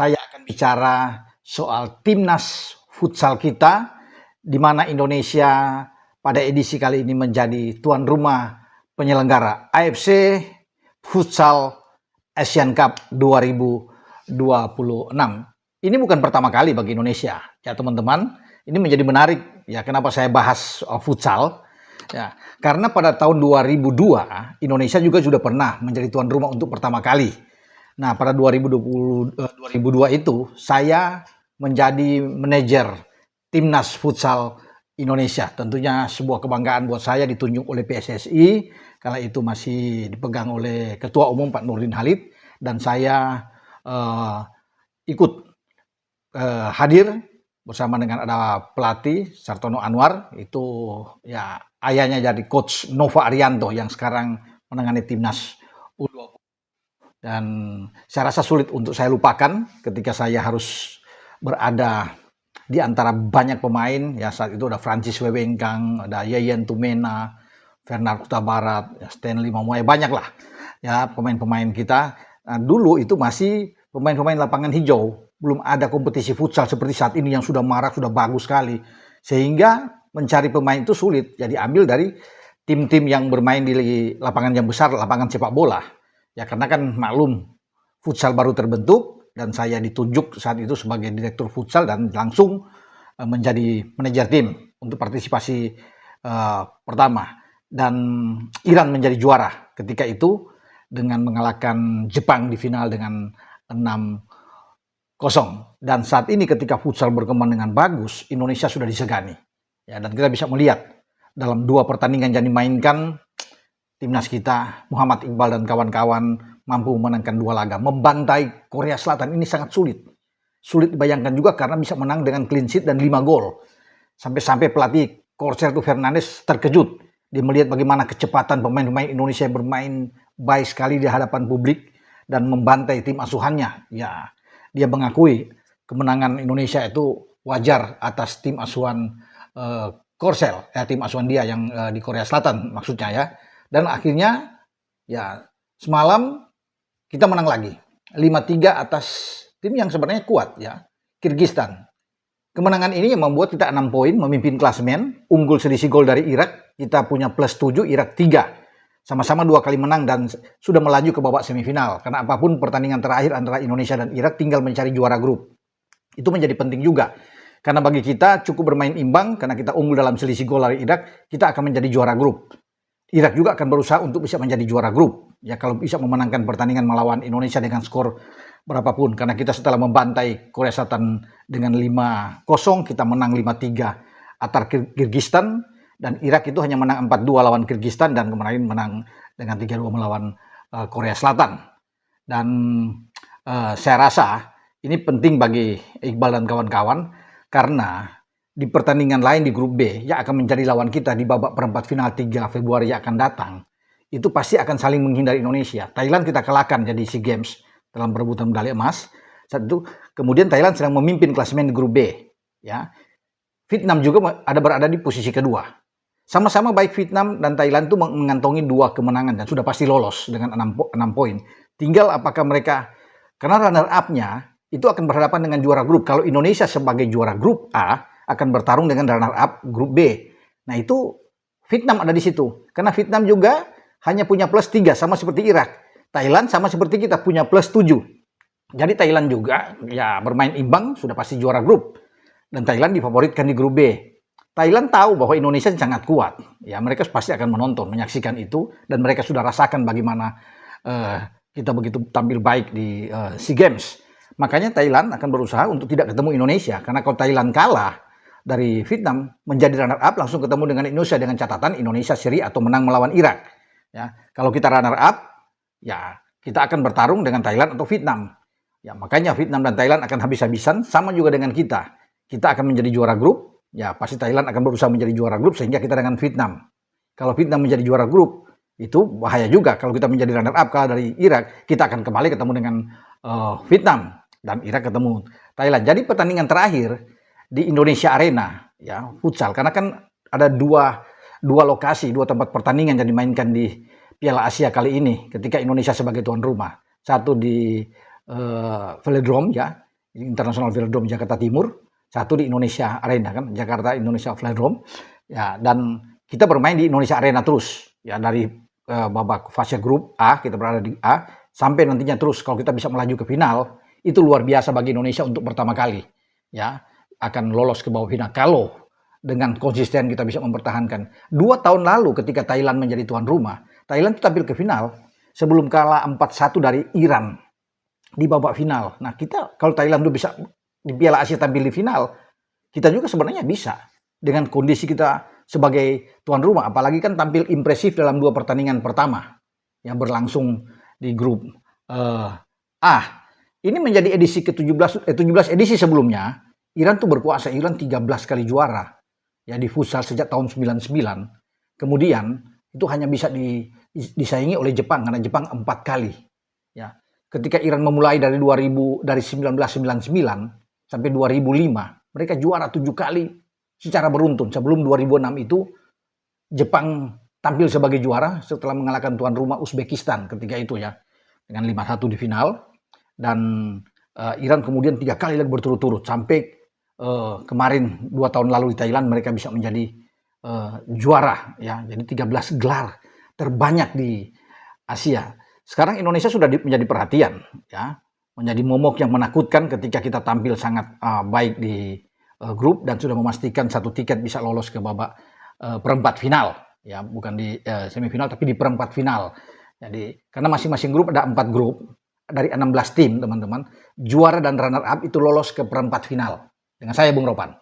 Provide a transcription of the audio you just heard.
saya akan bicara soal timnas futsal kita, di mana Indonesia pada edisi kali ini menjadi tuan rumah penyelenggara AFC Futsal Asian Cup 2026. Ini bukan pertama kali bagi Indonesia, ya teman-teman. Ini menjadi menarik, ya kenapa saya bahas soal futsal. Ya, karena pada tahun 2002 Indonesia juga sudah pernah menjadi tuan rumah untuk pertama kali. Nah, pada 2002 itu saya menjadi manajer timnas futsal Indonesia. Tentunya sebuah kebanggaan buat saya, ditunjuk oleh PSSI. Kala itu masih dipegang oleh Ketua Umum Pak Nurdin Halid, dan saya ikut hadir bersama dengan ada pelatih Sartono Anwar, itu ya ayahnya jadi coach Nova Arianto yang sekarang menangani timnas U20. Dan saya rasa sulit untuk saya lupakan ketika saya harus berada di antara banyak pemain. Ya, saat itu ada Francis Wewengkang, ada Yayan Tumena, Fernand Huta Barat, ya, Stanley Mamuaya, banyak lah ya pemain-pemain kita. Nah, dulu itu masih pemain-pemain lapangan hijau, belum ada kompetisi futsal seperti saat ini yang sudah marak, sudah bagus sekali. Sehingga mencari pemain itu sulit, jadi ambil dari tim-tim yang bermain di lapangan yang besar, lapangan sepak bola. Ya karena kan maklum futsal baru terbentuk dan saya ditunjuk saat itu sebagai direktur futsal dan langsung menjadi manajer tim untuk partisipasi pertama. Dan Iran menjadi juara ketika itu dengan mengalahkan Jepang di final dengan 6-0. Dan saat ini ketika futsal berkembang dengan bagus, Indonesia sudah disegani. Ya, dan kita bisa melihat dalam 2 pertandingan yang dimainkan, timnas kita, Muhammad Iqbal dan kawan-kawan mampu memenangkan 2 laga. Membantai Korea Selatan ini sangat sulit. Sulit dibayangkan juga karena bisa menang dengan clean sheet dan 5 gol. Sampai-sampai pelatih Korsel Fernandes terkejut. Dia melihat bagaimana kecepatan pemain-pemain Indonesia yang bermain baik sekali di hadapan publik dan membantai tim asuhannya. Ya, dia mengakui kemenangan Indonesia itu wajar atas tim asuhan Korsel, tim asuhan dia yang di Korea Selatan maksudnya ya. Dan akhirnya ya semalam kita menang lagi 5-3 atas tim yang sebenarnya kuat ya, Kirgistan. Kemenangan ini yang membuat kita 6 poin memimpin klasemen, unggul selisih gol dari Irak. Kita punya plus 7, Irak 3. Sama-sama 2 kali menang dan sudah melaju ke babak semifinal. Karena apapun pertandingan terakhir antara Indonesia dan Irak tinggal mencari juara grup. Itu menjadi penting juga. Karena bagi kita cukup bermain imbang, karena kita unggul dalam selisih gol dari Irak, kita akan menjadi juara grup. Irak juga akan berusaha untuk bisa menjadi juara grup. Ya kalau bisa memenangkan pertandingan melawan Indonesia dengan skor berapapun. Karena kita setelah membantai Korea Selatan dengan 5-0, kita menang 5-3 atar Kirgistan. Dan Irak itu hanya menang 4-2 lawan Kirgistan dan kemarin menang dengan 3-2 melawan Korea Selatan. Dan saya rasa ini penting bagi Iqbal dan kawan-kawan karena di pertandingan lain di grup B yang akan menjadi lawan kita di babak perempat final 3 Februari yang akan datang, itu pasti akan saling menghindari Indonesia. Thailand kita kalahkan jadi SEA Games dalam perebutan medali emas. Saat itu kemudian Thailand sedang memimpin klasemen di grup B. Ya, Vietnam juga berada di posisi kedua. Sama-sama baik Vietnam dan Thailand itu mengantongi 2 kemenangan dan sudah pasti lolos dengan 6 poin. Tinggal apakah mereka, karena runner up-nya itu akan berhadapan dengan juara grup. Kalau Indonesia sebagai juara grup A akan bertarung dengan runner up grup B. Nah itu Vietnam ada di situ. Karena Vietnam juga hanya punya plus 3 sama seperti Irak. Thailand sama seperti kita punya plus 7. Jadi Thailand juga ya bermain imbang sudah pasti juara grup. Dan Thailand difavoritkan di grup B. Thailand tahu bahwa Indonesia sangat kuat. Ya mereka pasti akan menonton, menyaksikan itu dan mereka sudah rasakan bagaimana kita begitu tampil baik di SEA Games. Makanya Thailand akan berusaha untuk tidak ketemu Indonesia. Karena kalau Thailand kalah dari Vietnam menjadi runner up langsung ketemu dengan Indonesia dengan catatan Indonesia seri atau menang melawan Irak. Ya, kalau kita runner up, ya kita akan bertarung dengan Thailand atau Vietnam. Ya, makanya Vietnam dan Thailand akan habis-habisan sama juga dengan kita. Kita akan menjadi juara grup, ya pasti Thailand akan berusaha menjadi juara grup sehingga kita dengan Vietnam. Kalau Vietnam menjadi juara grup, itu bahaya juga. Kalau kita menjadi runner up kalah dari Irak, kita akan kembali ketemu dengan Vietnam dan Irak ketemu Thailand. Jadi pertandingan terakhir di Indonesia Arena ya futsal karena kan ada dua lokasi, 2 tempat pertandingan yang dimainkan di Piala Asia kali ini ketika Indonesia sebagai tuan rumah. Satu di Velodrome ya International Velodrome Jakarta Timur, satu di Indonesia Arena kan, Jakarta Indonesia Velodrome. Ya, dan kita bermain di Indonesia Arena terus. Ya, dari babak fase grup A, kita berada di A, sampai nantinya terus kalau kita bisa melaju ke final, itu luar biasa bagi Indonesia untuk pertama kali. Ya, akan lolos ke babak final kalau dengan konsisten kita bisa mempertahankan. 2 tahun lalu ketika Thailand menjadi tuan rumah, Thailand itu tampil ke final sebelum kalah 4-1 dari Iran di babak final. Nah, kita kalau Thailand itu bisa di Piala Asia tampil di final, kita juga sebenarnya bisa dengan kondisi kita sebagai tuan rumah, apalagi kan tampil impresif dalam 2 pertandingan pertama yang berlangsung di grup A. Ini menjadi edisi ke-17 17 edisi sebelumnya. Iran tuh berkuasa, Iran 13 kali juara ya di futsal sejak tahun 99. Kemudian itu hanya bisa disaingi oleh Jepang karena Jepang 4 kali. Ya. Ketika Iran memulai dari 1999 sampai 2005, mereka juara 7 kali secara beruntun. Sebelum 2006 itu Jepang tampil sebagai juara setelah mengalahkan tuan rumah Uzbekistan ketika itu ya dengan 5-1 di final, dan Iran kemudian 3 kali lagi berturut-turut sampai kemarin 2 tahun lalu di Thailand mereka bisa menjadi juara ya, jadi 13 gelar terbanyak di Asia. Sekarang Indonesia sudah menjadi perhatian ya, menjadi momok yang menakutkan ketika kita tampil sangat baik di grup dan sudah memastikan 1 tiket bisa lolos ke babak perempat final ya, bukan di semifinal tapi di perempat final. Jadi karena masing-masing grup ada 4 grup dari 16 tim teman-teman, juara dan runner up itu lolos ke perempat final dengan saya Bung Ropan.